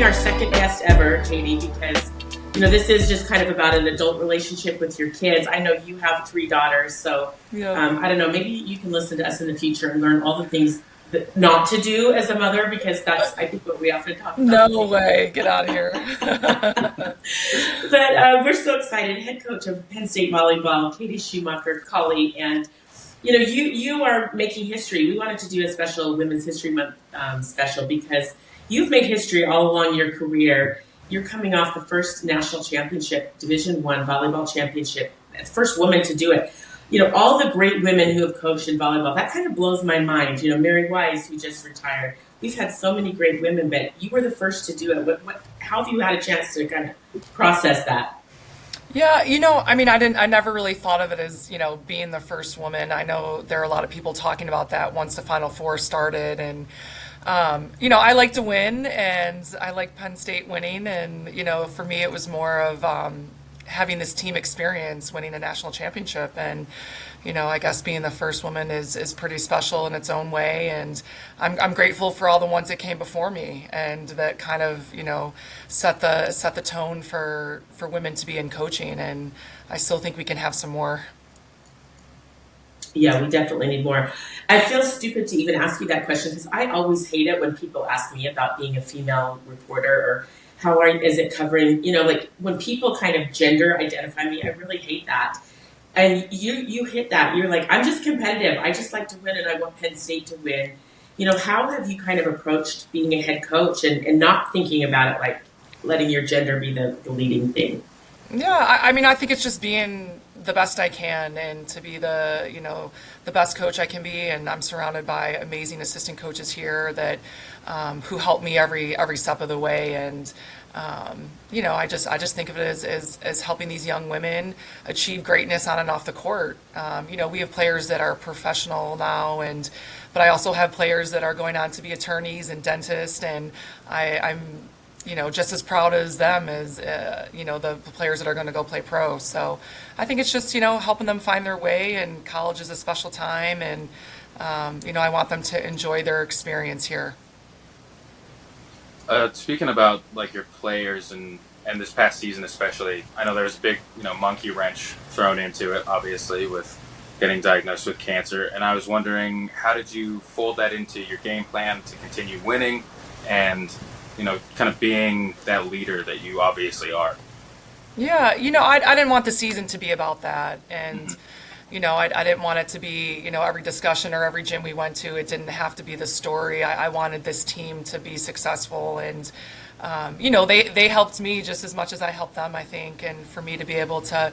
being our second guest ever, Katie, because this is just kind of about an adult relationship with your kids. I know you have 3 daughters, so I don't know, maybe you can listen to us in the future and learn all the things that not to do as a mother, because that's, I think, what we often talk about. No way. Get out of here. But we're so excited. Head coach of Penn State Volleyball, Katie Schumacher-Cawley, and you are making history. We wanted to do a special Women's History Month special because you've made history all along your career. You're coming off the first national championship, Division I volleyball championship, the first woman to do it. All the great women who have coached in volleyball, that kind of blows my mind. Mary Wise, who just retired. We've had so many great women, but you were the first to do it. How have you had a chance to kind of process that? Yeah, I never really thought of it as, being the first woman. I know there are a lot of people talking about that once the Final Four started. And, I like to win, and I like Penn State winning. And, for me, it was more of having this team experience, winning a national championship. And, I guess being the first woman is pretty special in its own way. And I'm grateful for all the ones that came before me and that kind of, set the tone for women to be in coaching. And I still think we can have some more. Yeah, we definitely need more. I feel stupid to even ask you that question because I always hate it when people ask me about being a female reporter or is it covering, like when people kind of gender identify me, I really hate that. And you hit that. You're like, I'm just competitive. I just like to win, and I want Penn State to win. How have you kind of approached being a head coach and not thinking about it like letting your gender be the leading thing? Yeah, I think it's just being the best I can and to be the best coach I can be. And I'm surrounded by amazing assistant coaches here that who help me every step of the way. And I just think of it as helping these young women achieve greatness on and off the court. We have players that are professional now, but I also have players that are going on to be attorneys and dentists, and I'm just as proud as them as, the players that are going to go play pro. So I think it's just, helping them find their way, and college is a special time, and, I want them to enjoy their experience here. Speaking about like your players and this past season especially, I know there was a big, monkey wrench thrown into it, obviously, with getting diagnosed with cancer. And I was wondering, how did you fold that into your game plan to continue winning and kind of being that leader that you obviously are? Yeah, I didn't want the season to be about that. And, I didn't want it to be, every discussion or every gym we went to, it didn't have to be the story. I wanted this team to be successful. And, they helped me just as much as I helped them, I think. And for me to be able to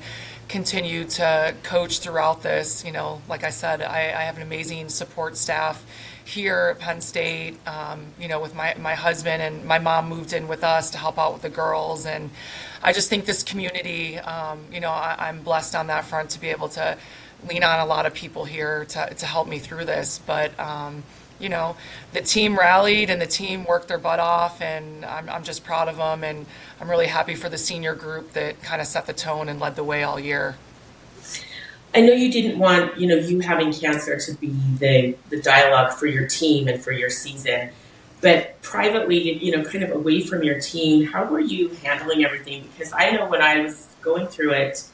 continue to coach throughout this, like I said, I have an amazing support staff here at Penn State, with my husband, and my mom moved in with us to help out with the girls. And I just think this community, I'm blessed on that front to be able to lean on a lot of people here to help me through this. But, the team rallied and the team worked their butt off, and I'm just proud of them. And I'm really happy for the senior group that kind of set the tone and led the way all year. I know you didn't want, you having cancer to be the dialogue for your team and for your season, but privately, kind of away from your team, how were you handling everything? Because I know when I was going through it,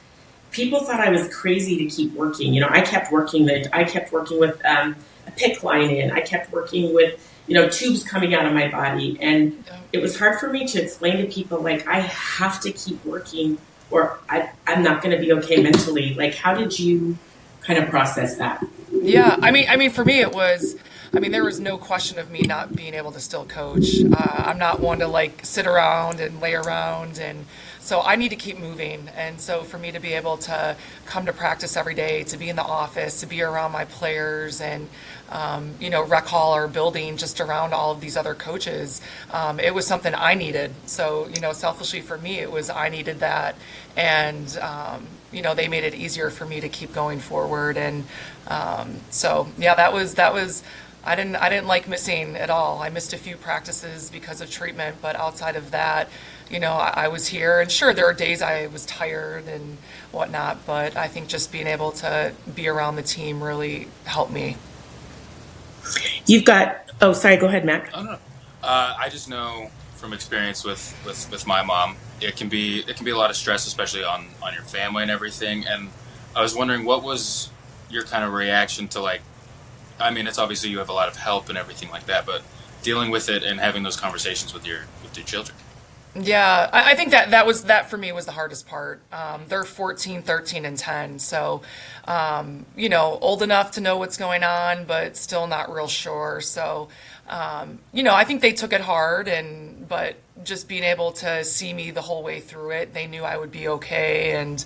people thought I was crazy to keep working. I kept working with a PICC line in. I kept working with, tubes coming out of my body. And it was hard for me to explain to people, like, I have to keep working or I'm not going to be okay mentally. Like, how did you kind of process that? Yeah, I mean, for me, it was, there was no question of me not being able to still coach. I'm not one to like sit around and lay around, and so I need to keep moving. And so for me to be able to come to practice every day, to be in the office, to be around my players, and rec hall our building just around all of these other coaches, it was something I needed. So selfishly for me, it was I needed that, and they made it easier for me to keep going forward. And so yeah, that was. I didn't like missing at all. I missed a few practices because of treatment, but outside of that, I was here. And sure, there are days I was tired and whatnot, but I think just being able to be around the team really helped me. You've got, oh, sorry, go ahead, Mac. Oh, no. I just know from experience with my mom, it can be a lot of stress, especially on your family and everything. And I was wondering, what was your kind of reaction to, like, I mean, it's obviously you have a lot of help and everything like that, but dealing with it and having those conversations with your children. Yeah, I think that for me was the hardest part. They're 14, 13, and 10, so old enough to know what's going on, but still not real sure. So, I think they took it hard, but just being able to see me the whole way through it, they knew I would be okay. And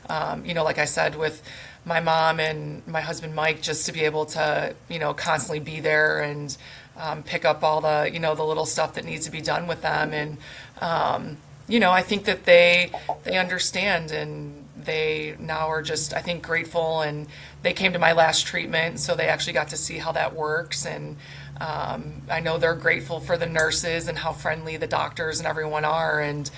like I said, with my mom and my husband Mike, just to be able to constantly be there and pick up all the little stuff that needs to be done with them. And I think that they understand, and they now are just, I think, grateful. And they came to my last treatment, so they actually got to see how that works. And I know they're grateful for the nurses and how friendly the doctors and everyone are. And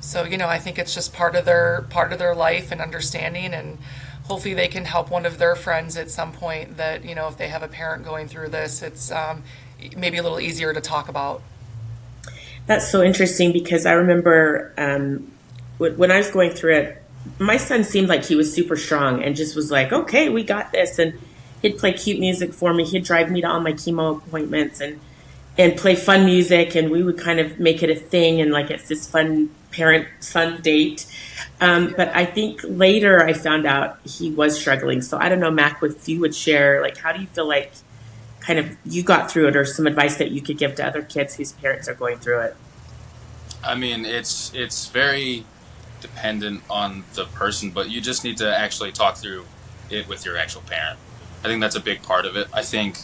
so I think it's just part of their life and understanding. And hopefully they can help one of their friends at some point, that if they have a parent going through this, it's maybe a little easier to talk about. That's so interesting, because I remember when I was going through it, my son seemed like he was super strong and just was like, okay, we got this. And he'd play cute music for me. He'd drive me to all my chemo appointments and play fun music. And we would kind of make it a thing. And like, it's this fun parent-son date. But I think later I found out he was struggling. So I don't know, Mac, if you would share, like, how do you feel like kind of you got through it, or some advice that you could give to other kids whose parents are going through it? I mean, it's very dependent on the person, but you just need to actually talk through it with your actual parent. I think that's a big part of it. I think,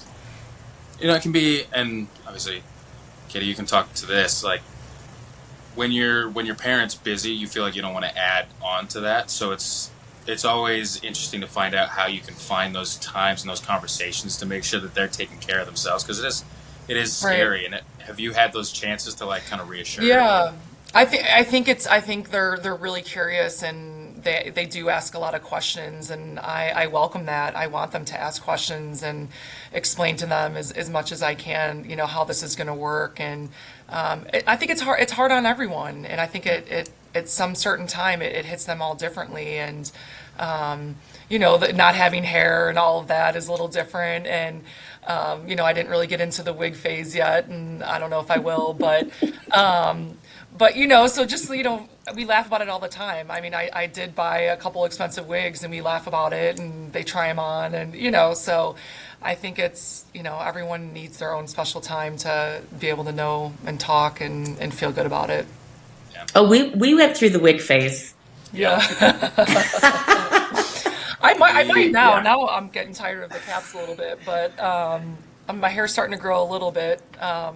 it can be, and obviously, Katie, you can talk to this, like, when your parent's busy, you feel like you don't want to add on to that. So it's always interesting to find out how you can find those times and those conversations to make sure that they're taking care of themselves, because it is scary. Right. And have you had those chances to, like, kind of reassure? Yeah, I think they're really curious, and they do ask a lot of questions, and I welcome that. I want them to ask questions and explain to them as much as I can, how this is going to work. And I think it's hard on everyone, and I think it at some certain time it hits them all differently. And not having hair and all of that is a little different. And I didn't really get into the wig phase yet, and I don't know if I will, but so just, we laugh about it all the time. I mean, I did buy a couple expensive wigs, and we laugh about it, and they try them on, and, so I think it's, everyone needs their own special time to be able to know and talk and feel good about it. Yeah. Oh, we went through the wig phase. Yeah. I might now. Yeah. Now I'm getting tired of the caps a little bit, but my hair's starting to grow a little bit.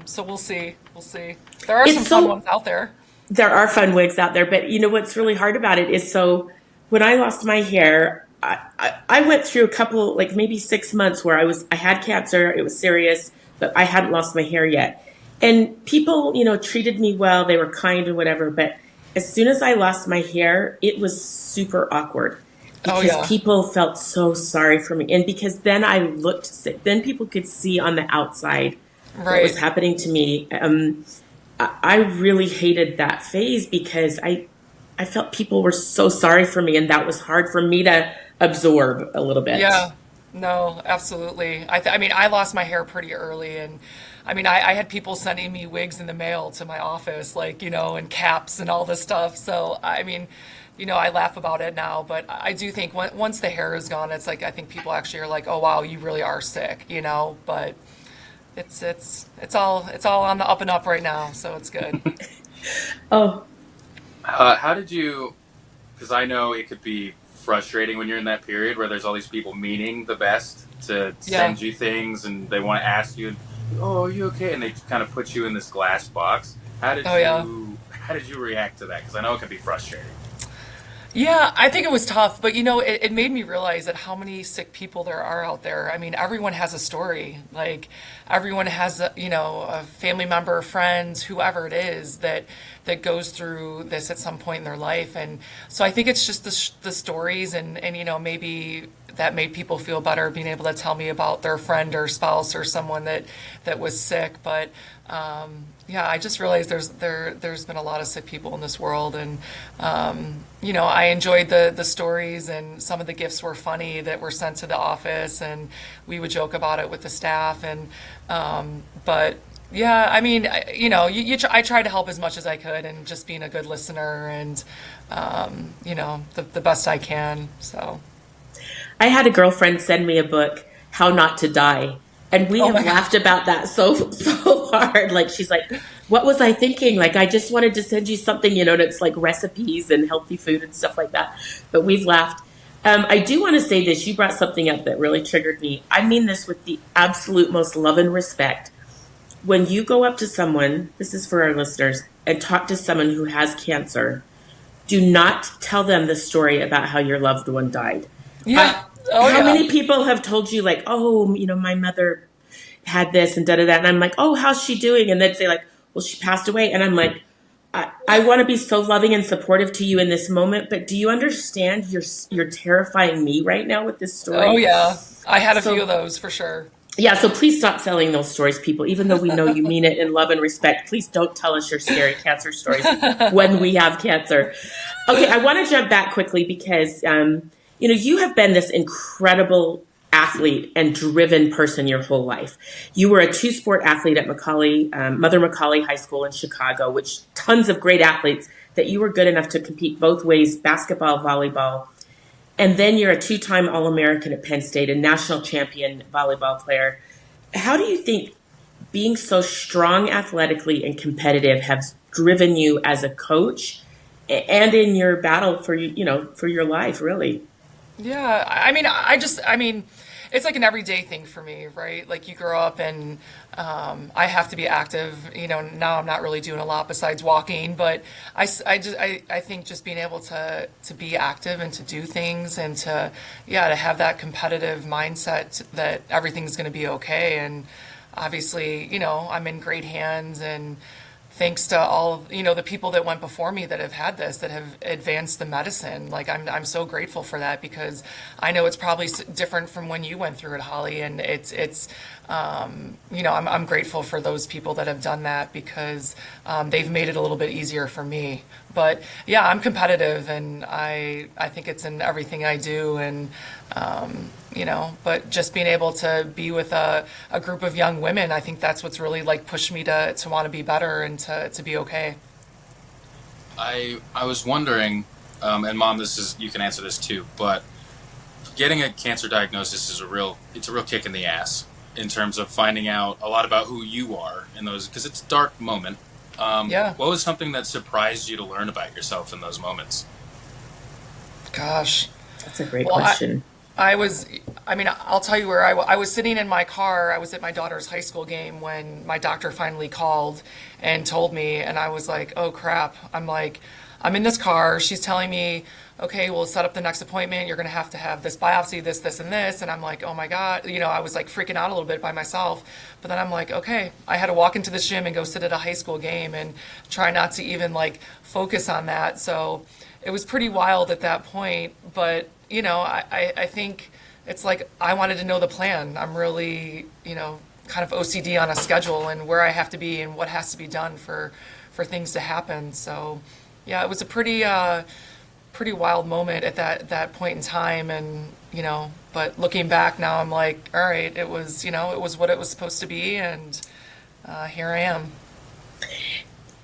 So we'll see. We'll see. There are It's some so fun ones out there. There are fun wigs out there, but what's really hard about it is, so when I lost my hair, I went through a couple, like maybe 6 months, where I had cancer. It was serious, but I hadn't lost my hair yet. And people, treated me well. They were kind and whatever. But as soon as I lost my hair, it was super awkward, Oh because yeah. people felt so sorry for me. And because then I looked sick, then people could see on the outside what was Right. happening to me. I really hated that phase, because I felt people were so sorry for me, and that was hard for me to absorb a little bit. Yeah. No, absolutely. I mean, I lost my hair pretty early, and I mean, I had people sending me wigs in the mail to my office, like, and caps and all this stuff. So, I mean, I laugh about it now, but I do think once the hair is gone, it's like, I think people actually are like, oh wow, you really are sick, but it's all on the up and up right now, so it's good. Oh, How did you? Because I know it could be frustrating when you're in that period where there's all these people meaning the best to Yeah. send you things, and they want to ask you, "Oh, are you okay?" And they kind of put you in this glass box. Oh yeah. How did you react to that? Because I know it can be frustrating. Yeah, I think it was tough, but it made me realize that how many sick people there are out there. I mean, everyone has a story. Like, everyone has a family member, friends, whoever it is that goes through this at some point in their life. And so I think it's just the stories, and maybe that made people feel better, being able to tell me about their friend or spouse or someone that was sick. But yeah, I just realized there's been a lot of sick people in this world, and I enjoyed the stories, and some of the gifts were funny that were sent to the office, and we would joke about it with the staff, and but yeah, I mean, I tried to help as much as I could, and just being a good listener, and the best I can. So. I had a girlfriend send me a book, How Not to Die. And we Oh have my God. laughed about that so hard. Like, she's like, what was I thinking? Like, I just wanted to send you something, and it's like recipes and healthy food and stuff like that. But we've laughed. I do want to say this. You brought something up that really triggered me. I mean this with the absolute most love and respect. When you go up to someone, this is for our listeners, and talk to someone who has cancer, do not tell them the story about how your loved one died. Yeah. Oh How yeah. many people have told you, like, oh, my mother had this and da-da-da, and I'm like, oh, how's she doing? And they'd say, like, well, she passed away. And I'm like, I want to be so loving and supportive to you in this moment, but do you understand you're terrifying me right now with this story? Oh yeah. I had a So few of those for sure. yeah, so please stop telling those stories, people. Even though we know you mean it in love and respect, please don't tell us your scary cancer stories when we have cancer. Okay, I want to jump back quickly because, you have been this incredible athlete and driven person your whole life. You were a two-sport athlete at Mother Macaulay High School in Chicago, which tons of great athletes that you were good enough to compete both ways, basketball, volleyball. And then you're a two-time All-American at Penn State, a national champion volleyball player. How do you think being so strong athletically and competitive has driven you as a coach and in your battle for for your life, really? Yeah, I mean, it's like an everyday thing for me, right? Like you grow up and I have to be active. Now I'm not really doing a lot besides walking, but I think just being able to be active and to do things and to have that competitive mindset that everything's going to be okay. And obviously, I'm in great hands, and thanks to all the people that went before me that have had this, that have advanced the medicine. Like I'm so grateful for that, because I know it's probably different from when you went through it, Holly, and I'm grateful for those people that have done that, because they've made it a little bit easier for me. But yeah, I'm competitive, and I think it's in everything I do, and but just being able to be with a group of young women, I think that's what's really like pushed me to want to be better and to be okay. I was wondering, and Mom, you can answer this too, but getting a cancer diagnosis is a real kick in the ass in terms of finding out a lot about who you are in those, because it's a dark moment. Yeah. What was something that surprised you to learn about yourself in those moments? Gosh. That's a great Well, question. I'll tell you where I was sitting in my car. I was at my daughter's high school game when my doctor finally called and told me, and I was like, oh crap. I'm in this car. She's telling me, okay, we'll set up the next appointment. You're going to have this biopsy, this, and this. And I'm like, oh my God. I was like freaking out a little bit by myself. But then I'm like, okay, I had to walk into this gym and go sit at a high school game and try not to even like focus on that. So it was pretty wild at that point. But, I think it's like I wanted to know the plan. I'm really, kind of OCD on a schedule and where I have to be and what has to be done for things to happen. So yeah, it was a pretty wild moment at that point in time. And, but looking back now, I'm like, all right, it was what it was supposed to be. And here I am.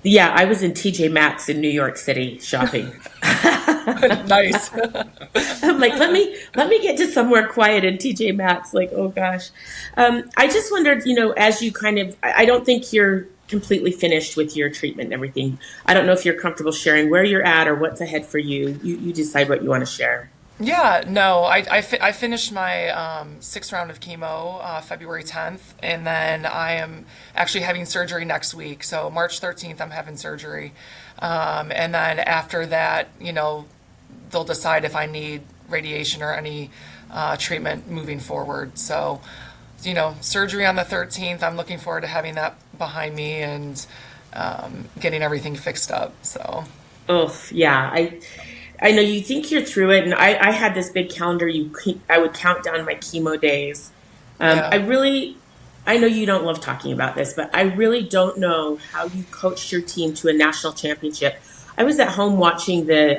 Yeah, I was in TJ Maxx in New York City shopping. Nice. I'm like, let me get to somewhere quiet in TJ Maxx. Like, oh gosh. I just wondered, as you I don't think you're completely finished with your treatment and everything. I don't know if you're comfortable sharing where you're at or what's ahead for you. You decide what you want to share. Yeah, no, I finished my sixth round of chemo February 10th, and then I am actually having surgery next week. So March 13th, I'm having surgery. And then after that, they'll decide if I need radiation or any treatment moving forward. So, surgery on the 13th, I'm looking forward to having that behind me and getting everything fixed up. So. Oh, yeah. I know you think you're through it, and I had this big calendar. I would count down my chemo days. Yeah. I know you don't love talking about this, but I really don't know how you coached your team to a national championship. I was at home watching the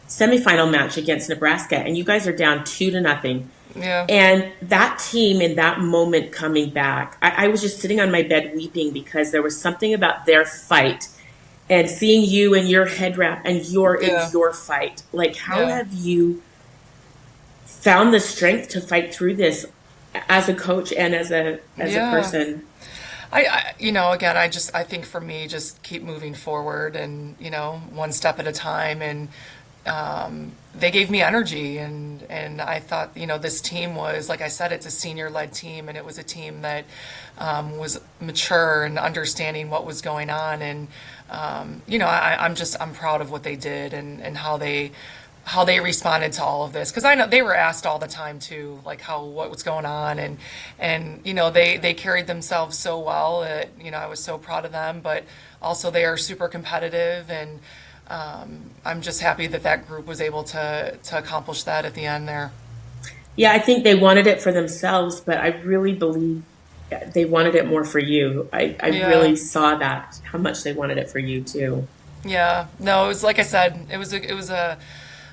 semifinal match against Nebraska, and you guys are down 2-0. Yeah. And that team in that moment coming back, I was just sitting on my bed weeping because there was something about their fight and seeing you in your head wrap and you're in Yeah. your fight. Like, how Yeah. have you found the strength to fight through this as a coach and as a Yeah. person? Again, I think for me, just keep moving forward and, one step at a time. And they gave me energy. And I thought, this team was, like I said, it's a senior-led team, and it was a team that was mature and understanding what was going on. And, I'm proud of what they did and how they responded to all of this, because I know they were asked all the time too, like what was going on, and they carried themselves so well that I was so proud of them, but also they are super competitive, and I'm just happy that group was able to accomplish that at the end there. Yeah, I think they wanted it for themselves, but I really believe they wanted it more for you. I Yeah. really saw that, how much they wanted it for you too. Yeah, no, it was like I said, it was a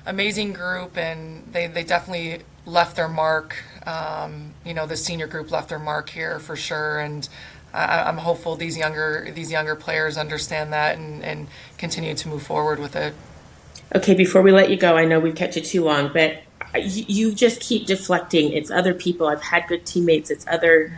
amazing group, and they definitely left their mark. The senior group left their mark here for sure, and I'm hopeful these younger players understand that and continue to move forward with it. Okay, before we let you go, I know we've kept you too long, but you just keep deflecting. It's other people. I've had good teammates. It's other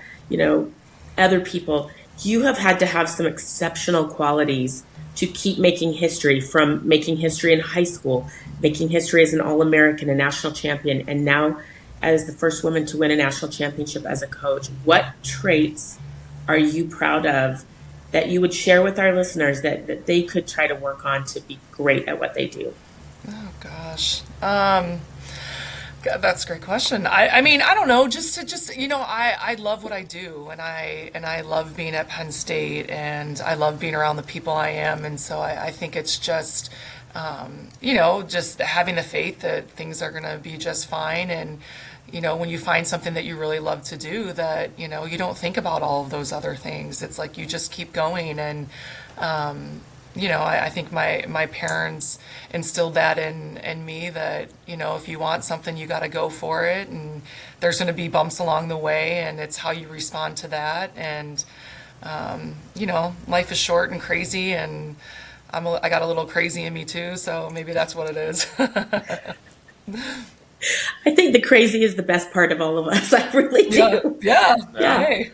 people. You have had to have some exceptional qualities to keep making history, from making history in high school, making history as an All-American, a national champion, and now as the first woman to win a national championship as a coach. What traits are you proud of that you would share with our listeners that they could try to work on to be great at what they do? Oh gosh. God, that's a great question. I mean, I don't know. I love what I do, and I love being at Penn State, and I love being around the people I am, and so I think it's just, just having the faith that things are going to be just fine, and when you find something that you really love to do, that you don't think about all of those other things. It's like you just keep going, and I think my parents instilled that in me, that, if you want something, you got to go for it. And there's going to be bumps along the way, and it's how you respond to that. And, life is short and crazy, and I got a little crazy in me too. So maybe that's what it is. I think the crazy is the best part of all of us. I really Yeah. do. Yeah. Yeah, Hey.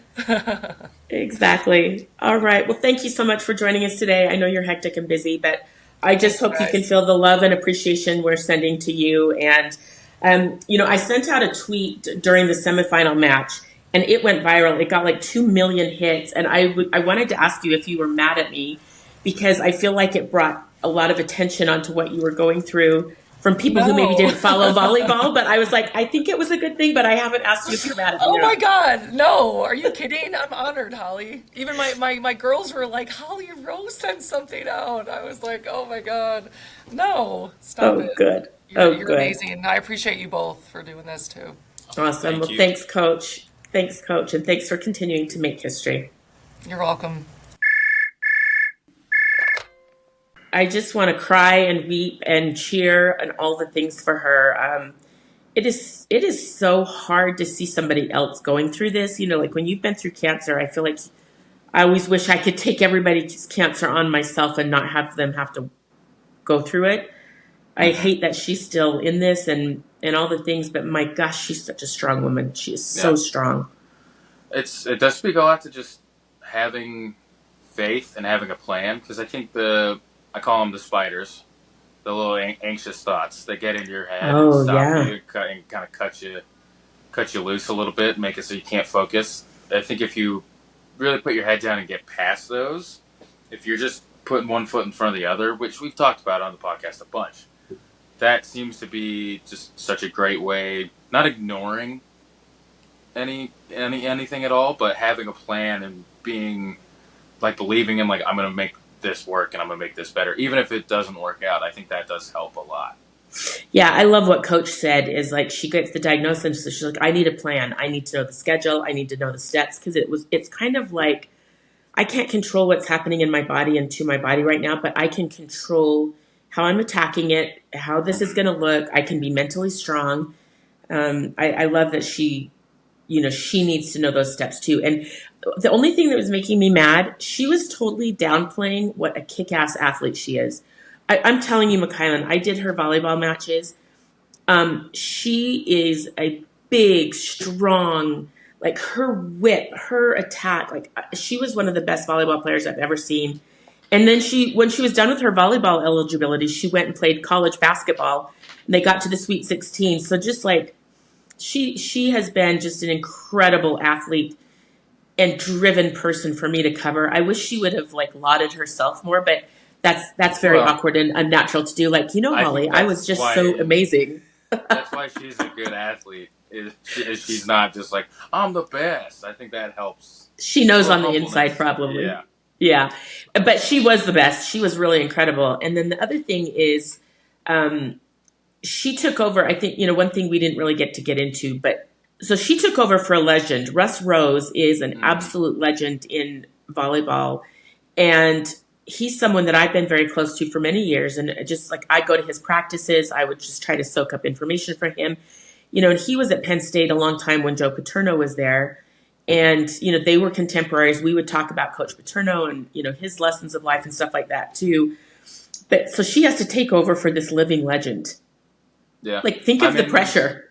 exactly. All right. Well, thank you so much for joining us today. I know you're hectic and busy, but I just Thanks, hope you can guys. feel the love and appreciation we're sending to you. And, I sent out a tweet during the semifinal match, and it went viral. It got like 2 million hits. And I wanted to ask you if you were mad at me, because I feel like it brought a lot of attention onto what you were going through from people who maybe No. didn't follow volleyball. But I was like, I think it was a good thing, but I haven't asked you if you're mad at me Oh or my not. God, no. Are you kidding? I'm honored, Holly. Even my girls were like, Holly, Rose sent something out. I was like, oh my God. No, stop Oh, it. good. You're, Oh, you're good. amazing. I appreciate you both for doing this too. Awesome. Thank Well, you. thanks, Coach. Thanks, Coach. And thanks for continuing to make history. You're welcome. I just want to cry and weep and cheer and all the things for her. It is so hard to see somebody else going through this. Like when you've been through cancer, I feel like I always wish I could take everybody's cancer on myself and not have them have to go through it. I Hmm. hate that she's still in this and all the things, but my gosh, she's such a strong woman. She is so Yeah, strong. it does speak a lot to just having faith and having a plan, because I think I call them the spiders, the little anxious thoughts that get in your head and Oh stop yeah. you and kind of cut you loose a little bit, make it so you can't focus. I think if you really put your head down and get past those, if you're just putting one foot in front of the other, which we've talked about on the podcast a bunch, that seems to be just such a great way, not ignoring anything at all, but having a plan and being like believing in, like, I'm gonna make this work and I'm going to make this better. Even if it doesn't work out, I think that does help a lot. Yeah, I love what Coach said is like she gets the diagnosis, so she's like, I need a plan. I need to know the schedule. I need to know the steps because it's kind of like I can't control what's happening in my body and to my body right now, but I can control how I'm attacking it, how this is going to look. I can be mentally strong. I love that she needs to know those steps too. And the only thing that was making me mad, she was totally downplaying what a kick-ass athlete she is. I'm telling you, McKylan, I did her volleyball matches. She is a big, strong, like her whip, her attack. Like she was one of the best volleyball players I've ever seen. And then when she was done with her volleyball eligibility, she went and played college basketball. And they got to the Sweet 16. So just like she has been just an incredible athlete and driven person for me to cover. I wish she would have like lauded herself more, but that's very awkward and unnatural to do. Like, Molly, I was just so amazing. That's why she's a good athlete. She's not just like, I'm the best. I think that helps. She knows on the inside probably. Yeah. Yeah. But she was the best. She was really incredible. And then the other thing is she took over, I think, one thing we didn't really get into, but so she took over for a legend. Russ Rose is an absolute legend in volleyball. And he's someone that I've been very close to for many years. And just like I go to his practices, I would just try to soak up information from him. And he was at Penn State a long time when Joe Paterno was there. And, they were contemporaries. We would talk about Coach Paterno and, his lessons of life and stuff like that too. But so she has to take over for this living legend. Yeah. Like, think of the pressure.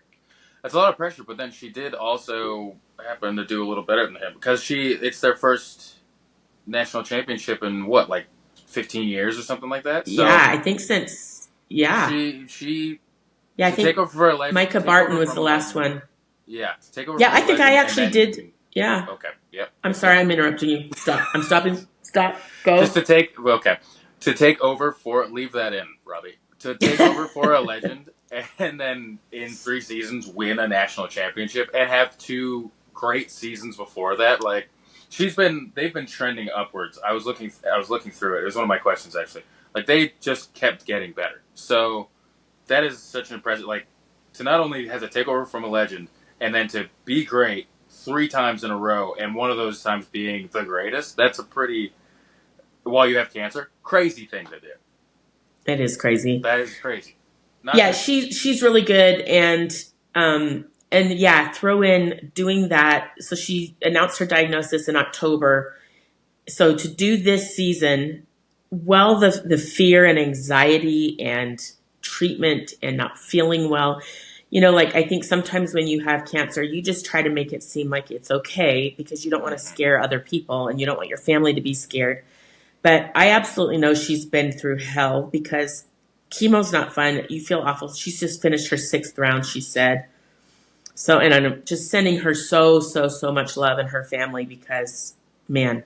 That's a lot of pressure, but then she did also happen to do a little better than him because it's their first national championship in 15 years or something like that? So yeah, I think since, She I think take over for a legend, Micah Barton was the last one. Yeah, to take over. Yeah, I think I actually did. Yeah. Okay. Yep. I'm sorry, I'm interrupting you. Stop. I'm stopping. Stop. Go. Just to take over for, leave that in, Robbie. To take over for a legend and then in 3 seasons win a national championship and have 2 great seasons before that. Like they've been trending upwards. I was looking through it. It was one of my questions actually. Like they just kept getting better. So that is such an impressive, like to not only have to take over from a legend and then to be great 3 times in a row and one of those times being the greatest. That's a pretty, while you have cancer, crazy thing to do. It is crazy. That is crazy. She's really good, and yeah, throw in doing that. So she announced her diagnosis in October. So to do this season, while the fear and anxiety and treatment and not feeling well, I think sometimes when you have cancer, you just try to make it seem like it's okay because you don't want to scare other people and you don't want your family to be scared. But I absolutely know she's been through hell because chemo's not fun. You feel awful. She's just finished her 6th round, she said. So, and I'm just sending her so much love and her family because, man,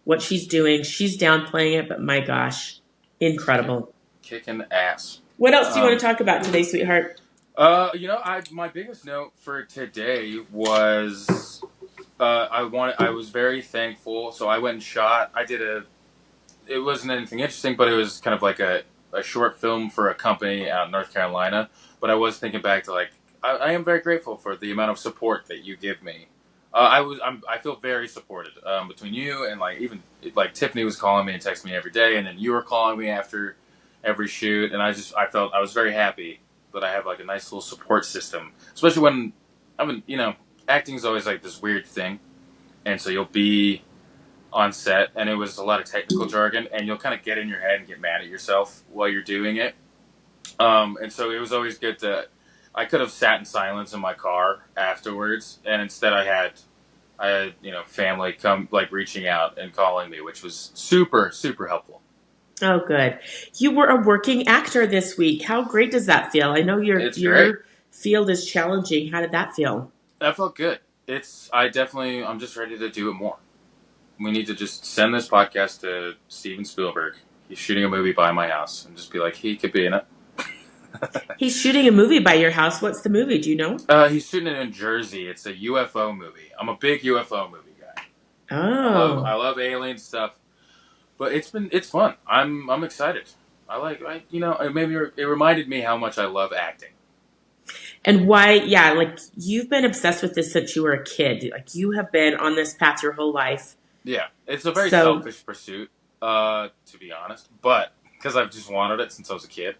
what she's doing, she's downplaying it, but my gosh, incredible. Kicking ass. What else do you want to talk about today, sweetheart? My biggest note for today was I was very thankful. So I went and shot. It wasn't anything interesting, but it was kind of like a short film for a company out in North Carolina. But I was thinking back to I am very grateful for the amount of support that you give me. I feel very supported between you and even Tiffany was calling me and texting me every day, and then you were calling me after every shoot, and I was very happy that I have a nice little support system, especially when acting is always this weird thing, and so you'll be on set, and it was a lot of technical jargon, and you'll kind of get in your head and get mad at yourself while you're doing it. And so it was always good I could have sat in silence in my car afterwards, and instead I had family come reaching out and calling me, which was super, super helpful. Oh, good. You were a working actor this week. How great does that feel? I know your field is challenging. How did that feel? That felt good. I'm just ready to do it more. We need to just send this podcast to Steven Spielberg. He's shooting a movie by my house, and just be like, he could be in it. He's shooting a movie by your house. What's the movie? Do you know? He's shooting it in Jersey. It's a UFO movie. I'm a big UFO movie guy. Oh. I love alien stuff. but it's fun. I'm excited. Maybe it reminded me how much I love acting. And why, yeah, like you've been obsessed with this since you were a kid. Like you have been on this path your whole life. Yeah, it's a very So selfish pursuit, to be honest, but because I've just wanted it since I was a kid.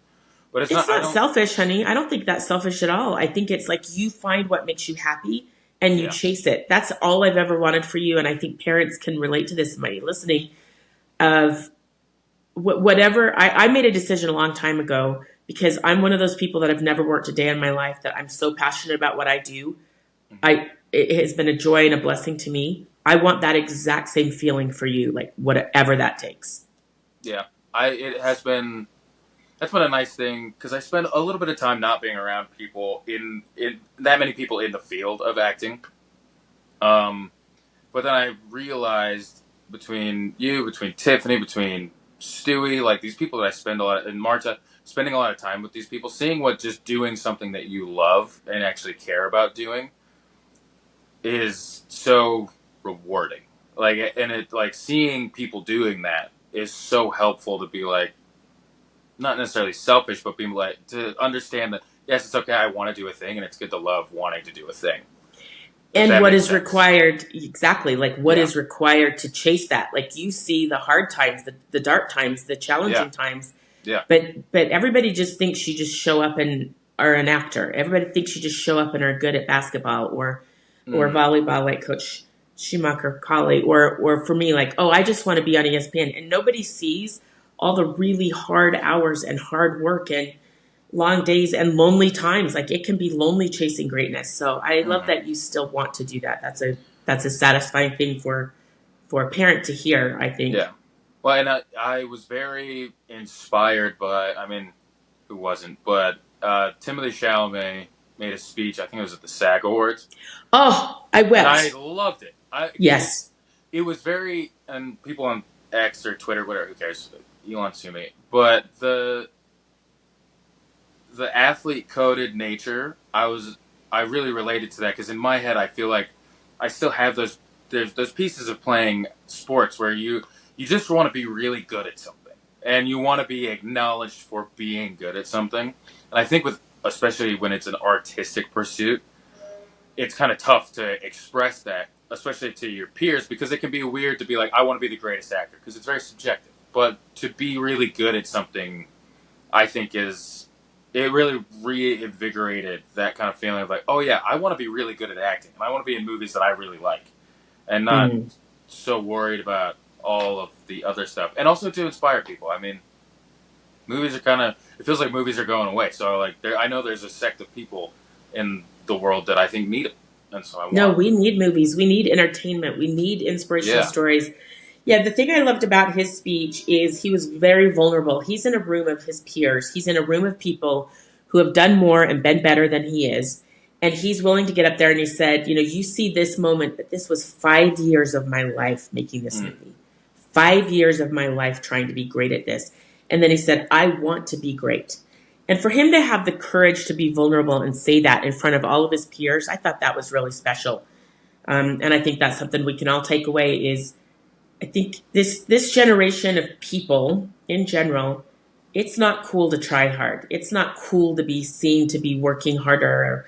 But it's it's not. I not don't. selfish, honey. I don't think that's selfish at all. I think it's like you find what makes you happy and you Yeah. chase it. That's all I've ever wanted for you. And I think parents can relate to this, somebody listening, of whatever. I made a decision a long time ago because I'm one of those people that have never worked a day in my life, that I'm so passionate about what I do. Mhm. It has been a joy and a blessing to me. I want that exact same feeling for you, like whatever that takes. Yeah. It has been. That's been a nice thing because I spend a little bit of time not being around people in that many people in the field of acting. Um, but then I realized between you, between Tiffany, between Stewie, like these people that I spend a lot, and Marta, spending a lot of time with these people, seeing what just doing something that you love and actually care about doing is so rewarding. Like, and it like seeing people doing that is so helpful to be like, not necessarily selfish, but being like to understand that yes, it's okay. I want to do a thing, and it's good to love wanting to do a thing. If And that what makes is sense. required, exactly, like what Yeah. is required to chase that. Like you see the hard times, the dark times, the Yeah. challenging times, Yeah. but everybody just thinks you just show up and are an actor. Everybody thinks you just show up and are good at basketball or Mm. volleyball, like Coach Schumacher-Cawley, or for me, like, oh, I just want to be on ESPN. And nobody sees all the really hard hours and hard work and long days and lonely times. Like it can be lonely chasing greatness. So I love Mm. that you still want to do that. That's a satisfying thing for a parent to hear, I think. Yeah. Well, and I was very inspired by. I mean, who wasn't? But Timothy Chalamet made a speech. I think it was at the SAG Awards, Oh, I and I wept. loved it. Yes. It was very, and people on X or Twitter, whatever, who cares? Elon sue me. But the athlete coded nature, I really related to that because in my head I feel like I still have those pieces of playing sports where you just want to be really good at something and you want to be acknowledged for being good at something. And I think with especially when it's an artistic pursuit, it's kind of tough to express that, especially to your peers, because it can be weird to be like, I want to be the greatest actor, because it's very subjective. But to be really good at something, I think it really reinvigorated that kind of feeling of like, oh yeah, I want to be really good at acting, and I want to be in movies that I really like, and not Mm. so worried about all of the other stuff, and also to inspire people. I mean, movies are kind of, it feels like movies are going away. So like, I know there's a sect of people in the world that I think need them, and so I No, want them. we need movies. We need entertainment. We need inspirational Yeah, stories. Yeah, the thing I loved about his speech is he was very vulnerable. He's in a room of his peers. He's in a room of people who have done more and been better than he is. And he's willing to get up there and he said, you see this moment, but this was 5 years of my life making this mm, movie. 5 years of my life trying to be great at this. And then he said, I want to be great. And for him to have the courage to be vulnerable and say that in front of all of his peers, I thought that was really special. And I think that's something we can all take away is I think this generation of people in general, it's not cool to try hard. It's not cool to be seen to be working harder or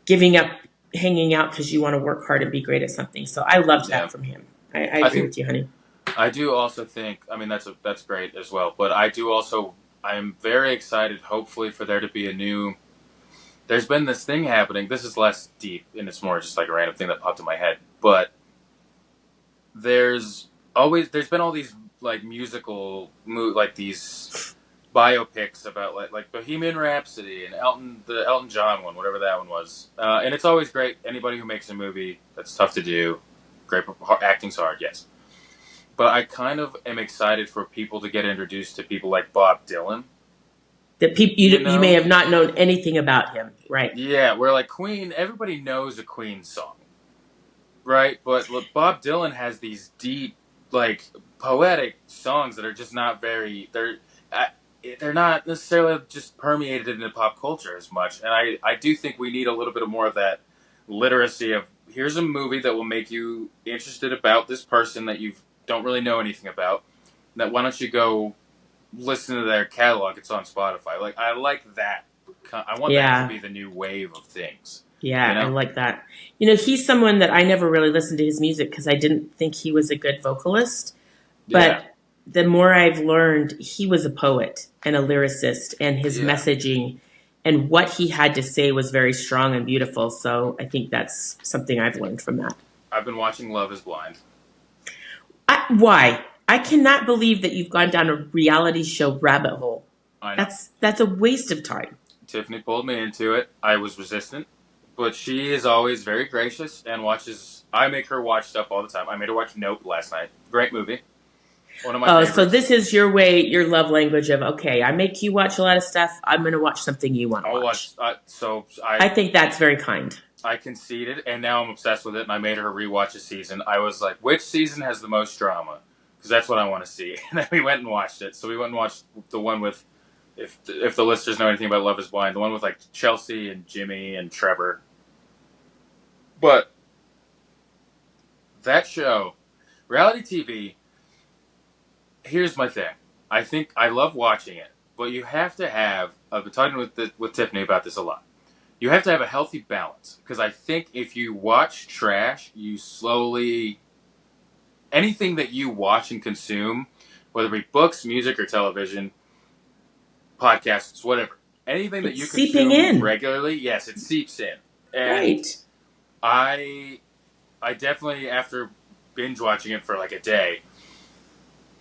giving up hanging out because you want to work hard and be great at something. So I loved yeah. that from him. I I agree think with you, honey. I do also think. I mean, that's great as well. But I do also. I'm very excited. Hopefully, for there to be a new. There's been this thing happening. This is less deep, and it's more just like a random thing that popped in my head. But there's been all these like like these biopics about like Bohemian Rhapsody and the Elton John one, whatever that one was. And it's always great. Anybody who makes a movie, that's tough to do. Great, acting's hard, yes. But I kind of am excited for people to get introduced to people like Bob Dylan. That people You you may know, have not known anything about him, right? yeah, where like Queen, everybody knows a Queen song, right? But look, Bob Dylan has these deep, like poetic songs that are just not very. Uh, they're not necessarily just permeated into pop culture as much. And I do think we need a little bit of more of that literacy of here's a movie that will make you interested about this person that you don't really know anything about. why don't you go listen to their catalog? It's on Spotify. Like, I like that. I want that to be the new wave of things. Yeah, You know? I like that. He's someone that I never really listened to his music because I didn't think he was a good vocalist. But the more I've learned, he was a poet and a lyricist, and his messaging and what he had to say was very strong and beautiful. So I think that's something I've learned from that. I've been watching Love is Blind. Why? I cannot believe that you've gone down a reality show rabbit hole. I know. That's a waste of time. Tiffany pulled me into it. I was resistant, but she is always very gracious and watches. I make her watch stuff all the time. I made her watch Nope last night. Great movie. One of my favorites. So this is your way, your love language of, okay, I make you watch a lot of stuff. I'm going to watch something you want to watch. I think that's very kind. I conceded, and now I'm obsessed with it, and I made her rewatch a season. I was like, which season has the most drama? Because that's what I want to see. And then we went and watched it. So we went and watched the one with, if the listeners know anything about Love is Blind, the one with like Chelsea and Jimmy and Trevor. But that show, reality TV, here's my thing. I think I love watching it, but you have to have, I've been talking with Tiffany about this a lot. You have to have a healthy balance, because I think if you watch trash, you slowly, anything that you watch and consume, whether it be books, music, or television, podcasts, whatever, anything that you consume regularly, yes, it seeps in. And I definitely, after binge watching it for like a day,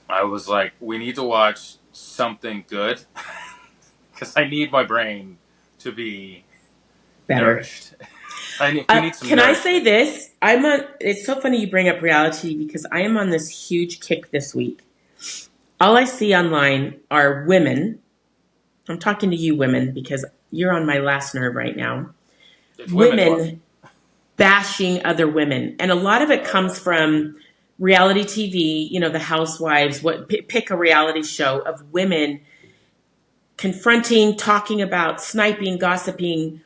I was like, we need to watch something good, because I need my brain to be better. Nourished. I need some Can I say this? It's so funny you bring up reality, because I am on this huge kick this week. All I see online are women. I'm talking to you women because you're on my last nerve right now. Women bashing other women. And a lot of it comes from reality TV, the housewives, pick a reality show of women confronting, talking about, sniping, gossiping.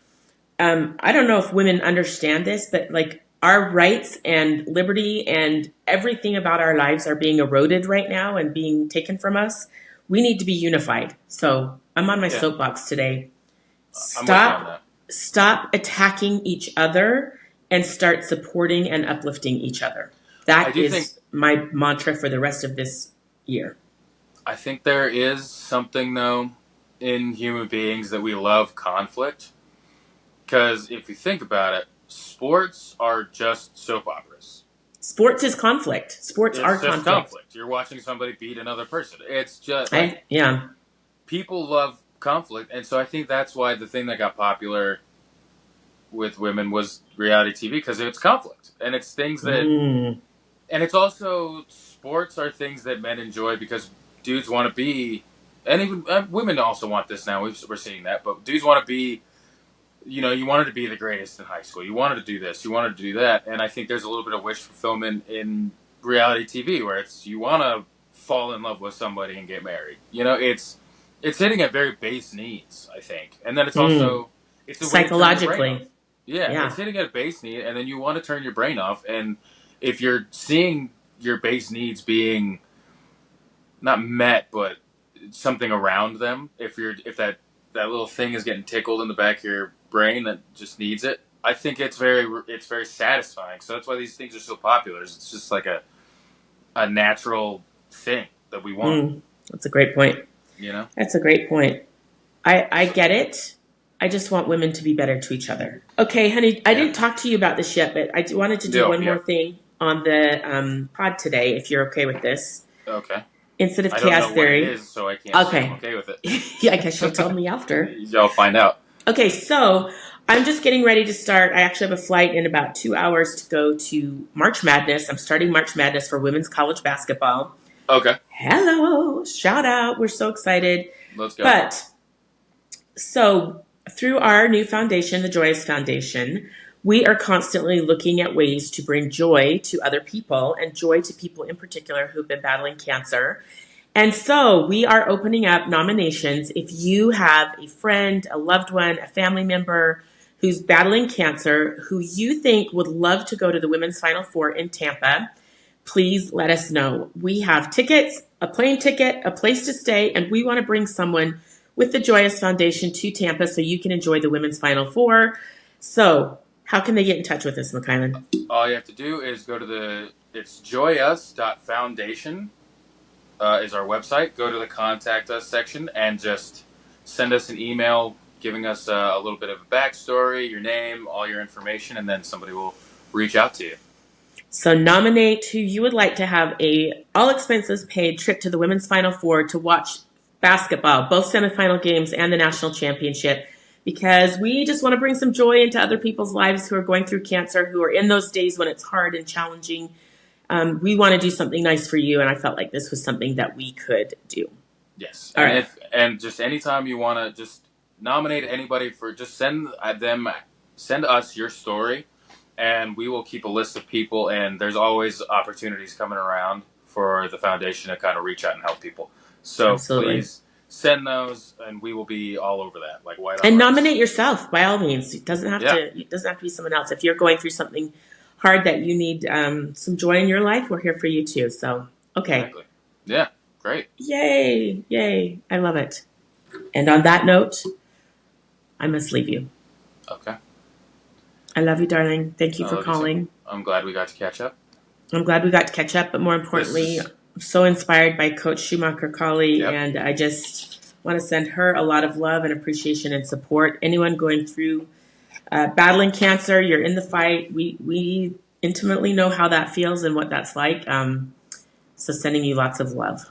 I don't know if women understand this, but like our rights and liberty and everything about our lives are being eroded right now and being taken from us. We need to be unified. So I'm on my soapbox today. Stop attacking each other and start supporting and uplifting each other. That is my mantra for the rest of this year. I think there is something, though, in human beings that we love conflict. Because if you think about it, sports are just soap operas. Sports is conflict. Sports are conflict. You're watching somebody beat another person. It's just people love conflict, and so I think that's why the thing that got popular with women was reality TV, because it's conflict, and it's things that, and it's also sports are things that men enjoy because dudes want to be, and even women also want this now. We're seeing that, but dudes want to be. You wanted to be the greatest in high school. You wanted to do this. You wanted to do that. And I think there's a little bit of wish fulfillment in reality TV where it's you want to fall in love with somebody and get married. It's hitting at very base needs, I think. And then it's also it's the psychologically. It's hitting at a base need, and then you want to turn your brain off. And if you're seeing your base needs being not met, but something around them, if that little thing is getting tickled in the back of your brain that just needs it, I think it's very satisfying. So that's why these things are so popular. It's just like a natural thing that we want. That's a great point. That's a great point. I get it. I just want women to be better to each other. Okay, honey, I didn't talk to you about this yet, but I wanted to do one more thing on the pod today, if you're okay with this. Okay. Instead of chaos theory. What it is, so I can't say I'm okay with it. Yeah, I guess you'll tell me after. You'll find out. Okay, so I'm just getting ready to start. I actually have a flight in about 2 hours to go to March Madness. I'm starting March Madness for women's college basketball. Okay. Hello. Shout out. We're so excited. Let's go. But, so through our new foundation, the Joyous Foundation, we are constantly looking at ways to bring joy to other people and joy to people in particular who've been battling cancer. And so we are opening up nominations. If you have a friend, a loved one, a family member who's battling cancer, who you think would love to go to the Women's Final Four in Tampa, please let us know. We have tickets a plane ticket, a place to stay, and we want to bring someone with the Joyous Foundation to Tampa so you can enjoy the Women's Final Four. So how can they get in touch with us, McKylan? All you have to do is go to it's joyus.foundation is our website. Go to the Contact Us section and just send us an email giving us a little bit of a backstory, your name, all your information, and then somebody will reach out to you. So nominate who you would like to have a all expenses paid trip to the Women's Final Four to watch basketball, both semifinal games and the national championship, because we just want to bring some joy into other people's lives who are going through cancer, who are in those days when it's hard and challenging. We want to do something nice for you, and I felt like this was something that we could do. Yes. All and right. and just anytime you want to just nominate anybody for, just send us your story, and we will keep a list of people, and there's always opportunities coming around for the foundation to kind of reach out and help people. So Absolutely. Please send those, and we will be all over that, like white on And rice. Nominate yourself by all means. It doesn't have to be someone else. If you're going through something hard that you need some joy in your life, we're here for you too. So okay. Exactly. Yeah. Great. Yay. I love it. And on that note, I must leave you. Okay. I love you, darling. Thank you for calling. I'm glad we got to catch up. I'm glad we got to catch up, but more importantly, I'm so inspired by Coach Schumacher-Cawley, and I just want to send her a lot of love and appreciation and support. Anyone going through battling cancer, you're in the fight. We intimately know how that feels and what that's like. So sending you lots of love.